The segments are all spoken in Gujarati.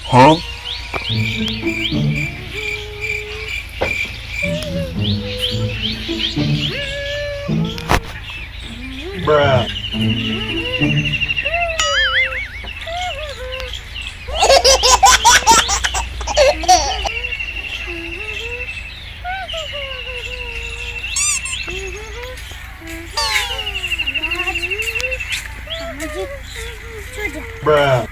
Huh? Bruh. Bruh.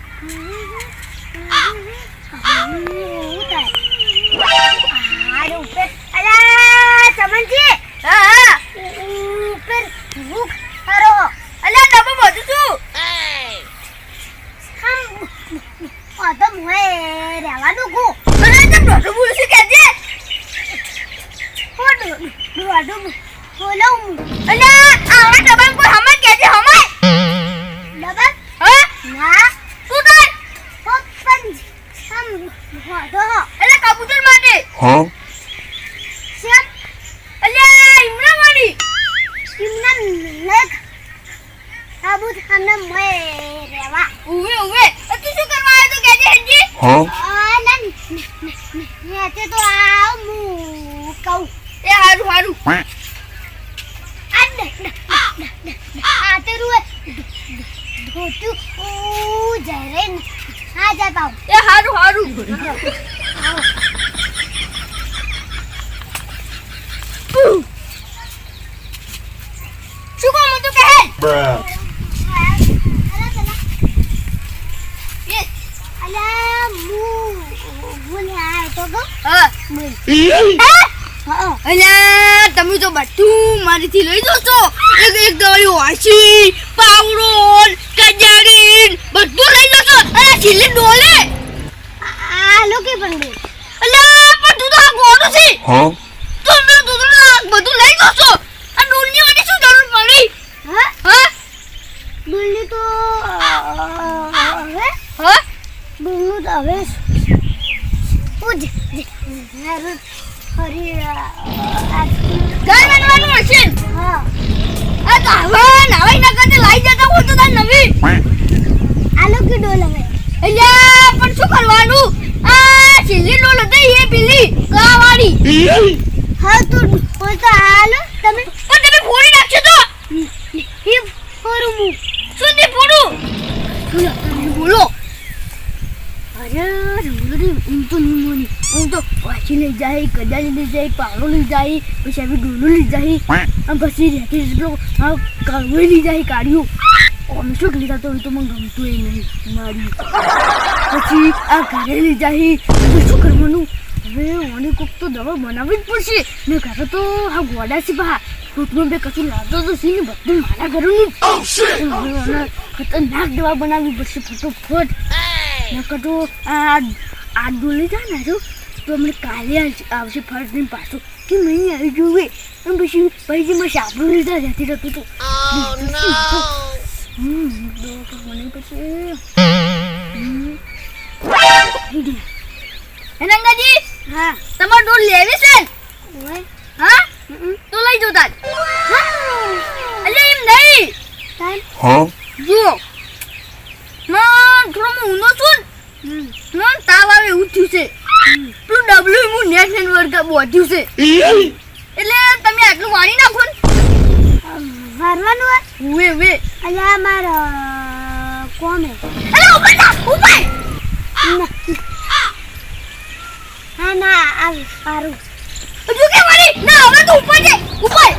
Huh? Huh? Bruh. અલ્યા તમે તો બધું મારીથી લઈ જશો. એક દવાઈ વાસી પાવડો કજારી બધું લઈ જશો. અરે છેલ્લી ડોલે અલ્યા પણ તું તો આ ગોડું છે. Huh? તું બધું લઈ જશો. આ ડોલની માટે શું જરૂર પડી? હા ડોલની તો ડોલનું તો હવે શું કરવાનું? આ છેલ્લી ડોલ હતી એ પેલી કાવાળી. હા તો હાલો તમે ફોડી નાખશો તો શું તે ફોડું? બોલો. અરે હું તો નહીં હું તો વાંચી લઈ જાય કદાચ લઈ જાય પાવડો લઈ જાય પછી આવી ડોલું લઈ જાય અને પછી રેતી કાળું લઈ જાય કાઢ્યું. અમે શું લીધા તો મને ગમતું એ નહીં મારી. પછી આ ઘરે લઈ જાય શું કરવાનું? હવે મને કોક તો દવા બનાવવી જ પડશે. મેં ઘરે તો આ ગોડા છે બા ફ્રૂટમાં બે કશું લાવતો તો સી ને બધું મારા ઘરનું ખતરનાક દવા બનાવવી પડશે ફટોફટ. નકર તો આ ડોલી જાય ને તો અમને કાલે આવશે ફર્સ્ટ દિન પાછું કે નહીં આવી જોવે પછી મેં સાબરું લીધા જતી રહેતું હતું. મને પછી રંગાજી હા તમારે ડોલ લેવી છે હા તો લઈ જો તાર. અલ્યા એમ નહીં Huh? જો થોડો ઊંધો છું ને તાવ આવે એવું થયું છે. પેલું ડબલ્યુ હું નેટ વર્ક બોધ્યું છે એટલે તમે આટલું વાળી નાખો ને વારવાનું વે અલ્યા મારા કોમે ઉપર હા ના આ સારું હજુ કે વાળી ના હવે તો ઉપર છે ઉપર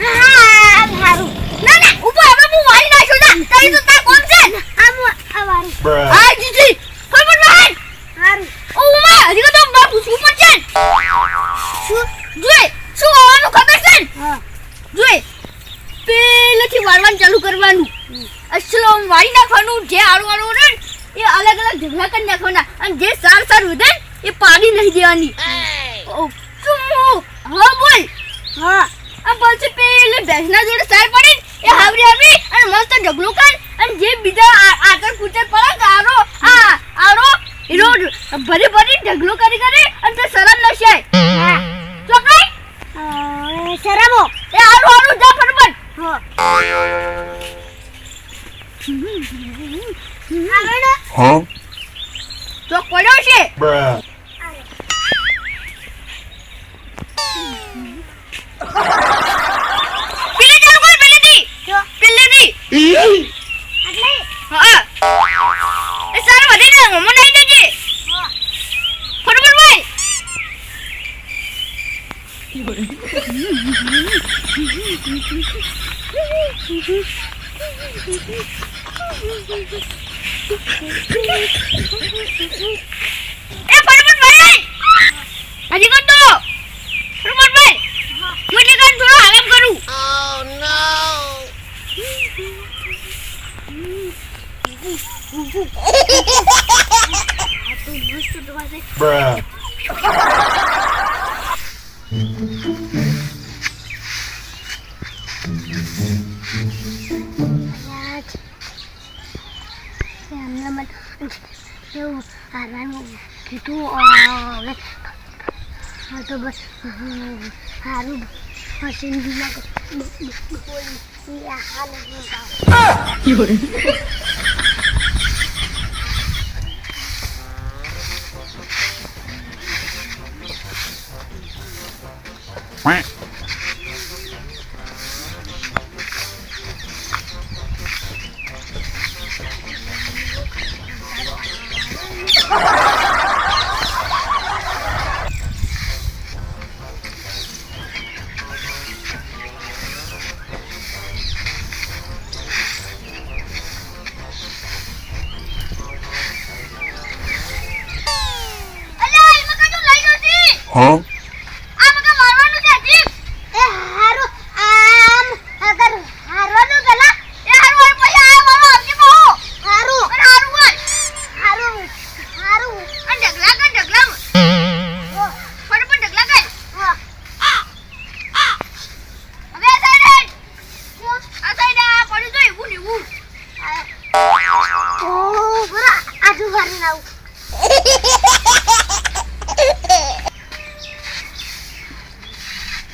હા સારું ના ના ઉપર હવે હું વાળી નાખ્યો ના તારી તો તા કોમ છે આ વારું Bruh. આ જીજી ફરફટ વાળ સારું ઓ ઉમા હજી તો બા પૂછવું પડશે શું જોઈ શું આવવાનું ખબર છે હા જોઈ પેલેથી વાળવાનું ચાલુ કરવાનું અસલો વાળી નાખવાનું જે આડું આડું ને એ અલગ અલગ ઢગલા કરી નાખવાના અને જે સાર વધે એ પાડી નહીં દેવાની. હા બોલ હા આ પછી પેલે ભેંસના જોડે સાર પડી એ હાવરી આવી અને મસ્ત ઢગલો કર અને જે બીજા આગળ પૂછે પડે આરો આરો હીરો ભરી ઢગલો કરી અને તે શરમ નશાય હા તો કઈ શરમો એ આરો જા ફરબટ હા Huh? તો પડ્યો Bruh. પેલે ચાલુ કર પેલેથી જો પેલેથી એટલે હા એ સારું વધી ને મમ્મો નાઈ દેજે હા ફટાફટ ભાઈ એ ફટાફટ ભાઈ હજી કર દો ફટાફટ ભાઈ હું એટલે કાન થોડો આરામ કરું આ તો મસ્ત દવા છે Bruh. યાર એમને મને એવું હારવાનું કીધું હવે હા તો બસ સારું મશીન દિમાગ Quack. અલ્યા એમાં કજુ લઈ લો છી Huh? આ મકા મારવાનું છે જીપ એ હારું આમ અગર હારવાનું ગલા એ હારું પછી આ મારો આપજે બહુ હારું અને હારું બોલ હારું હારું અને ઢગલા ફટાફટ ઢગલા કર હા હવે આ સાઈડ આ સાઈડ આ પડ્યું તો એવું ને એવું ઓ બરા આજુ વારી લાવ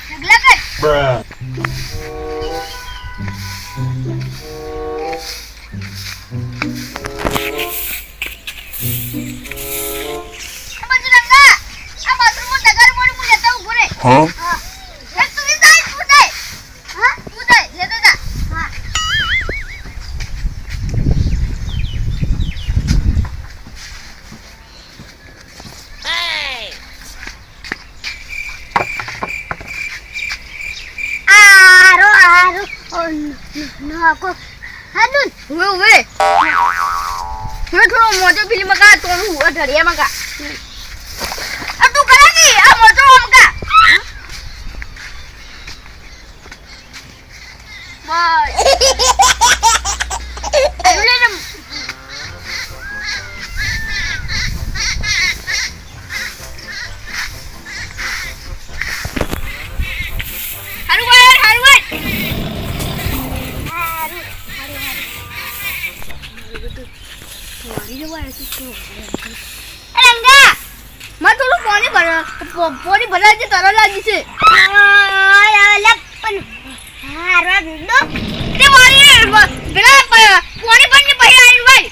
ઢગલા કર Bruh. આ બાજુ રંગા આ બાથરૂમમાં ડગાર પડી હું લેતા ઉભો રે Huh? એ તું બી જાય તું જાય હા તું જાય લેતા જા હા આરો આરો નાકો હાદુન ઉવે ઉવે હું થોડો મોટો પેલી મકા તોનું ઢળિયા મકા આ તું કરા કી આ મોટો મકા બસ અરે ને હારું ભાઈ હારું ભાઈ રંગા માં થોડું પાણી ભરાય છે તરત લાગી છે તે મારી પેલા પાણી પણ ભાઈ આવી ભાઈ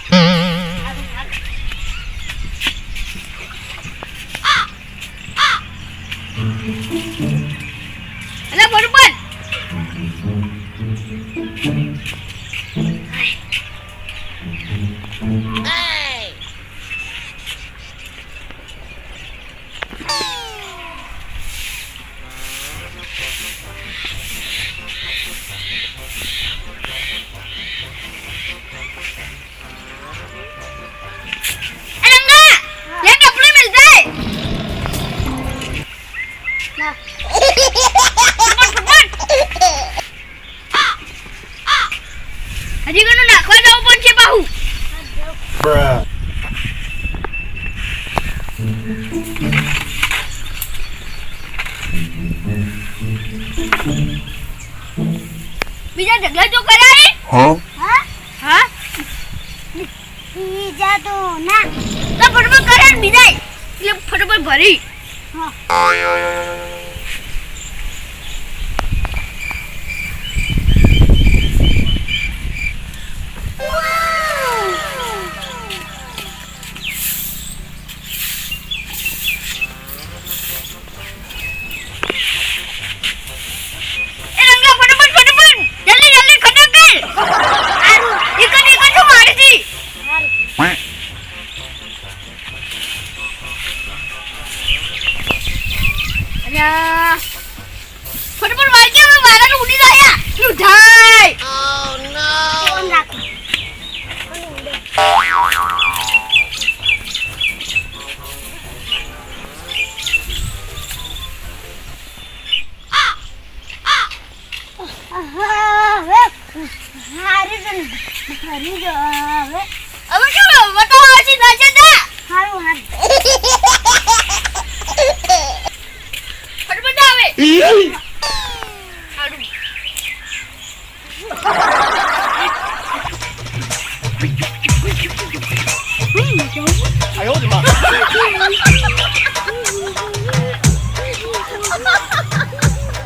અલે બરોબર હજી ઘણું નાખવા જવું પડશે બાહુ Bruh. બીજા ઢગલા જો કરાય Huh? હા બીજા તો ના તો ફટાફટ કરે ને બીજા એટલે ફટાફટ ભરી હારી જો હવે હવે કેમ બતાવો આછી નાચે જા હારું હારું ફટફટ આવે હારું 哎呦我的妈！